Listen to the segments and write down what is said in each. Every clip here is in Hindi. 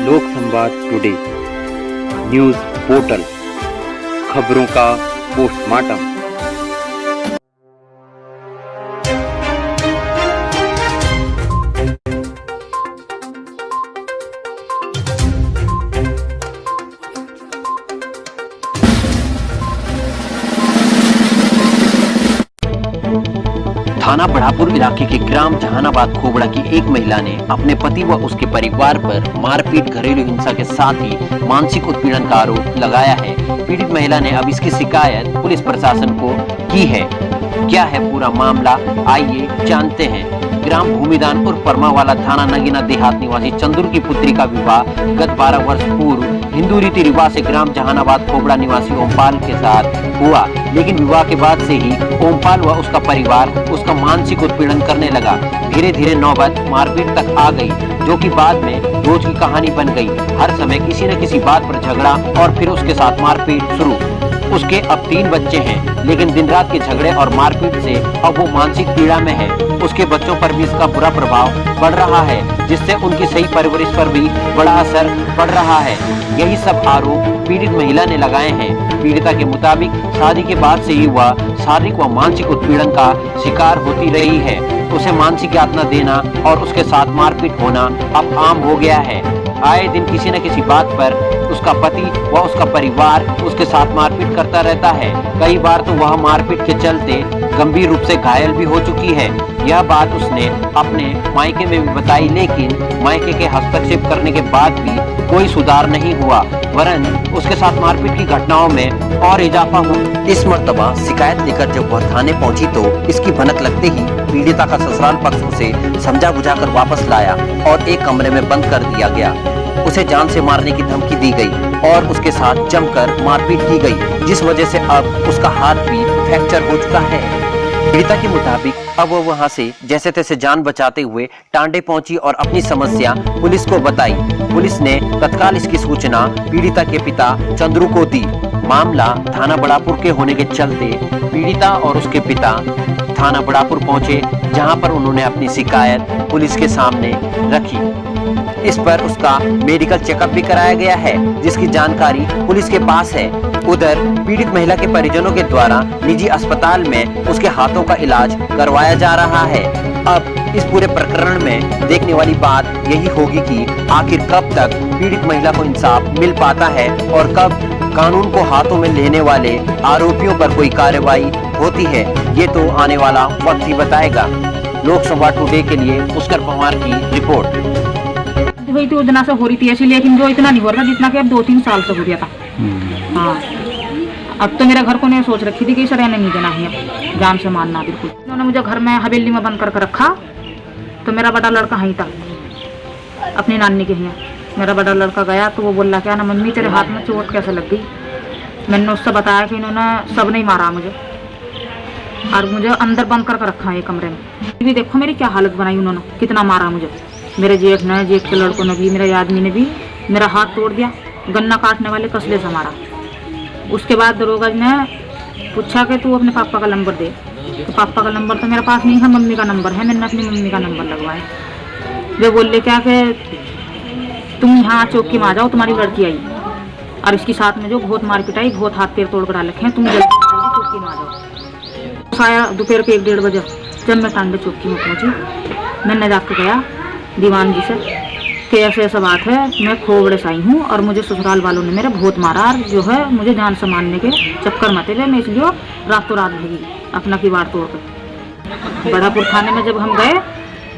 लोक संवाद टुडे न्यूज पोर्टल, खबरों का पोस्टमार्टम। थाना बढ़ापुर इलाके के ग्राम जहानाबाद खोबड़ा की एक महिला ने अपने पति व उसके परिवार पर मारपीट, घरेलू हिंसा के साथ ही मानसिक उत्पीड़न का आरोप लगाया है। पीड़ित महिला ने अब इसकी शिकायत पुलिस प्रशासन को की है। क्या है पूरा मामला, आइए जानते हैं। ग्राम भूमिदान और परमावाला थाना नगीना देहात निवासी चंदूर की पुत्री का विवाह गत 12 वर्ष पूर्व हिंदू रीति रिवाज से ग्राम जहानाबाद खोबड़ा निवासी ओमपाल के साथ हुआ, लेकिन विवाह के बाद से ही ओमपाल व उसका परिवार उसका मानसिक उत्पीड़न करने लगा। धीरे धीरे नौबत मारपीट तक आ गई, जो कि बाद में रोज की कहानी बन गई। हर समय किसी न किसी बात पर झगड़ा और फिर उसके साथ मारपीट शुरू। उसके अब 3 बच्चे हैं, लेकिन दिन रात के झगड़े और मारपीट से अब वो मानसिक पीड़ा में है। उसके बच्चों पर भी इसका बुरा प्रभाव पड़ रहा है, जिससे उनकी सही परवरिश पर भी बड़ा असर पड़ रहा है। यही सब आरोप पीड़ित महिला ने लगाए हैं। पीड़िता के मुताबिक शादी के बाद से ही वह शारीरिक व मानसिक उत्पीड़न का शिकार होती रही है। उसे मानसिक यातना देना और उसके साथ मारपीट होना अब आम हो गया है। आए दिन किसी न किसी बात पर उसका पति व उसका परिवार उसके साथ मारपीट करता रहता है। कई बार तो वह मारपीट के चलते गंभीर रूप से घायल भी हो चुकी है। यह बात उसने अपने मायके में भी बताई, लेकिन मायके के हस्तक्षेप करने के बाद भी कोई सुधार नहीं हुआ, वरन उसके साथ मारपीट की घटनाओं में और इजाफा हुआ। इस मर्तबा शिकायत लेकर जब वह थाने पहुंची तो इसकी भनक लगते ही पीड़िता का ससुराल पक्ष उसे समझा बुझाकर वापस लाया और एक कमरे में बंद कर दिया गया। उसे जान से मारने की धमकी दी गई और उसके साथ जमकर मारपीट की गई, जिस वजह से अब उसका हाथ भी फ्रैक्चर हो चुका है। पीड़िता के मुताबिक अब वो वहां से जैसे तैसे जान बचाते हुए टांडे पहुंची और अपनी समस्या पुलिस को बताई। पुलिस ने तत्काल इसकी सूचना पीड़िता के पिता चंद्रू को दी। मामला थाना बढ़ापुर के होने के चलते पीड़िता और उसके पिता थाना बढ़ापुर पहुंचे, जहां पर उन्होंने अपनी शिकायत पुलिस के सामने रखी। इस पर उसका मेडिकल चेकअप भी कराया गया है, जिसकी जानकारी पुलिस के पास है। उधर पीड़ित महिला के परिजनों के द्वारा निजी अस्पताल में उसके हाथों का इलाज करवाया जा रहा है। अब इस पूरे प्रकरण में देखने वाली बात यही होगी कि आखिर कब तक पीड़ित महिला को इंसाफ मिल पाता है और कब कानून को हाथों में लेने वाले आरोपियों पर कोई कार्रवाई होती है। ये तो आने वाला वक्त ही बताएगा। लोक संवाद टुडे के लिए पुष्कर पवार की रिपोर्ट। हुई थी उतना से हो रही थी ऐसी, लेकिन जो इतना नहीं हो रहा जितना कि अब 2-3 साल से हो गया था। हाँ, अब तो मेरे घर को नहीं सोच रखी थी कि इसे रहने नहीं देना है, जान से मारना बिल्कुल। उन्होंने मुझे घर में हवेली में बंद करके रखा, तो मेरा बड़ा लड़का वहीं था अपनी नानी के यहाँ। मेरा बड़ा लड़का गया तो वो बोल रहा क्या ना मम्मी तेरे हाथ में चोट कैसे लग गई। मैंने उससे बताया कि इन्होंने सब नहीं मारा मुझे और मुझे अंदर बंद करके रखा है कमरे में। भी देखो मेरी क्या हालत बनाई उन्होंने, कितना मारा मुझे। मेरे जेठ ने, जेठ के लड़कों ने भी, मेरे आदमी ने भी मेरा हाथ तोड़ दिया, गन्ना काटने वाले कसले से मारा। उसके बाद दरोगा ने पूछा कि तू अपने पापा का नंबर दे, तो पापा का नंबर तो मेरे पास नहीं है, मम्मी का नंबर है। मैंने अपनी मम्मी का नंबर लगवाया। वे बोल ले क्या कि तुम यहाँ चौकी में आ जाओ, तुम्हारी लड़की आई और इसके साथ में जो बहुत मारपीट आई, बहुत हाथ पैर तोड़ कर डाल रखे हैं, तुम जल्दी चौकी में आ जाओ। आया दोपहर के 1-1:30 बजे जब मैं टांडे चौकी में पहुँची, मैंने जाकर गया दीवान जी से कि ऐसे ऐसा बात है, मैं खोबड़े से आई हूँ और मुझे ससुराल वालों ने मेरे बहुत मारा और जो है मुझे जान से मारने के चक्कर में थे। मैं इसलिए रातों रात भगी अपना किवाड़ तोड़ कर। बढ़ापुर थाने में जब हम गए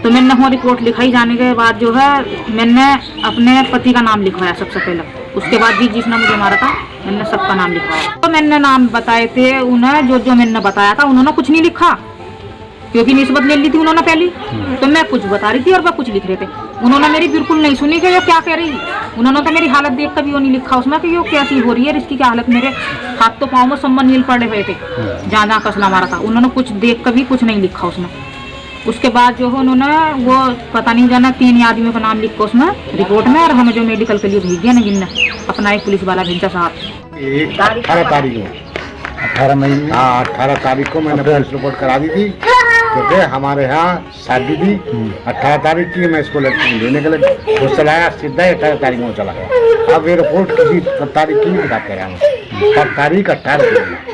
तो मैंने वहाँ रिपोर्ट लिखाई, जाने के बाद जो है मैंने अपने पति का नाम लिखवाया सबसे पहले। उसके बाद जिसने मुझे मारा था मैंने सबका नाम लिखवाया। तो मैंने नाम बताए थे उन्हें, जो मैंने बताया था उन्होंने कुछ नहीं लिखा, क्योंकि निस्बत ले ली थी उन्होंने पहली। तो मैं कुछ बता रही थी और वह कुछ लिख रहे थे। उन्होंने मेरी बिल्कुल नहीं सुनी कि ये क्या कह रही। उन्होंने तो मेरी हालत देख कर भी वो नहीं लिखा उसमें कि ये कैसी हो रही है, इसकी क्या हालत। मेरे हाथ तो पाँव में सम्मन नील पड़े हुए थे जहाँ जहाँ कसला मारा था। उन्होंने कुछ देख कर भी कुछ नहीं लिखा उसमें। उसके बाद जो है उन्होंने वो पता नहीं जाना 3 आदमियों का नाम लिख कर उसमें रिपोर्ट में, और हमें जो मेडिकल के लिए भेज दिया ना जिनने अपना एक पुलिस वाला भेजा साहब। 18 तारीख को 18 तारीख को मैंने पुलिस रिपोर्ट करा दी थी क्योंकि हमारे यहाँ शादी थी 18 तारीख की, मैं इसको लड़की को लेने के लिए वो चलाया, सीधा 18 तारीख में वो चला गया। अब ये रिपोर्ट किसी तारीख की नहीं दिखाते हैं हमें, पर तारीख 18 की।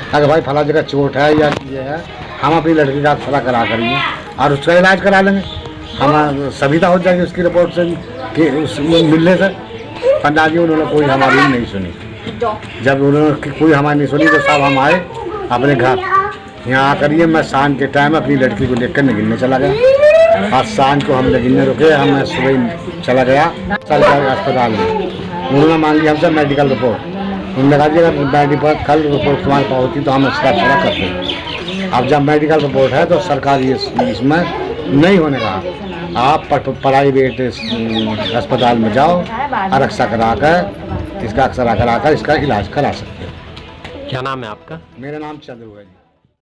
अगर भाई फला जगह चोट है या ये है, हम अपनी लड़की का सलाह करा करेंगे और उसका इलाज करा लेंगे, हम सुविधा हो जाएगी उसकी रिपोर्ट से कि उसमें मिलने से। पंडा जी उन्होंने कोई हमारी नहीं सुनी, जब उन्होंने कोई हमारी नहीं सुनी तो साहब हम आए अपने घर यहाँ आकर ये मैं शाम के टाइम अपनी लड़की को लेकर निगिलने चला गया और शाम को हम निगिलने रुके, हम सुबह चला गया सरकारी अस्पताल में। उन्होंने मांगी हमसे मेडिकल रिपोर्ट, उन्होंने कहा जी अगर मेडिकल कल रिपोर्ट तुम्हारे पास होती तो हम इसका खड़ा करते। अब जब मेडिकल रिपोर्ट है तो सरकारी इसमें नहीं होने का, आप प्राइवेट अस्पताल में जाओ, आरक्षा करा कर इसका अक्सर करा कर इसका इलाज करा सकते हो। क्या नाम है आपका? मेरा नाम चंद्रू है।